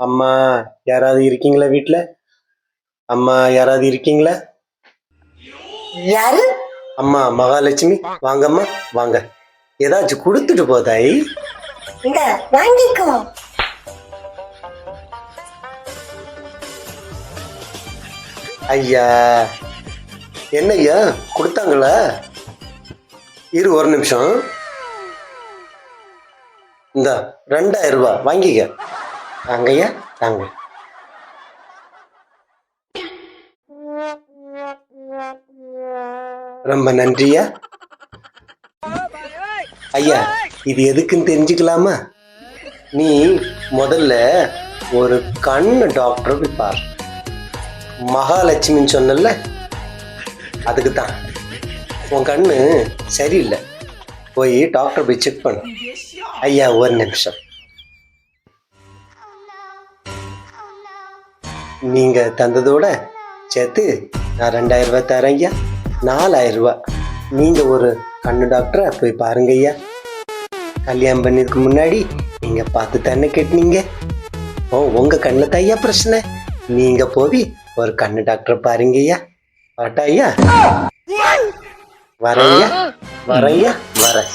அம்மா யாராவது இருக்கீங்களா வீட்ல? அம்மா யாராவது இருக்கீங்களா? யாரு? அம்மா மகாலட்சுமி வாங்கம்மா வாங்க. ஏதாச்சும் கொடுத்துட்டு போதாய். இந்த வாங்கிக்கோ. ஐயா என்னய்யா கொடுத்தாங்களா? இரு ஒரு நிமிஷம். இந்த 2000 ரூபாய் வாங்கிக்க. தாங்கய்யா தாங்க. ரொம்ப நன்றியா ஐயா. இது எதுக்குன்னு தெரிஞ்சுக்கலாமா? நீ முதல்ல ஒரு கண்ணு டாக்டர் போய் பார். மகாலட்சுமின்னு சொன்னல, அதுக்கு தான். உன் கண்ணு சரியில்லை, போய் டாக்டர் போய் செக் பண்ணு. ஐயா ஒரு நிமிஷம். நீங்க தந்ததோட சேர்த்து நான் 2000 ரூபாய் தரேன் ஐயா. 4000 ரூபாய். நீங்க ஒரு கண்ணு டாக்டரை போய் பாருங்க ஐயா. கல்யாணம் பண்ணதுக்கு முன்னாடி நீங்க பார்த்து தானே கேட்டீங்க. உங்க கண்ணு தான் ஐயா பிரச்சனை. நீங்க போய் ஒரு கண்ணு டாக்டரை பாருங்க ஐயா. வரட்டா ஐயா? வரேன் ஐயா வரேன் ஐயா வரேன்.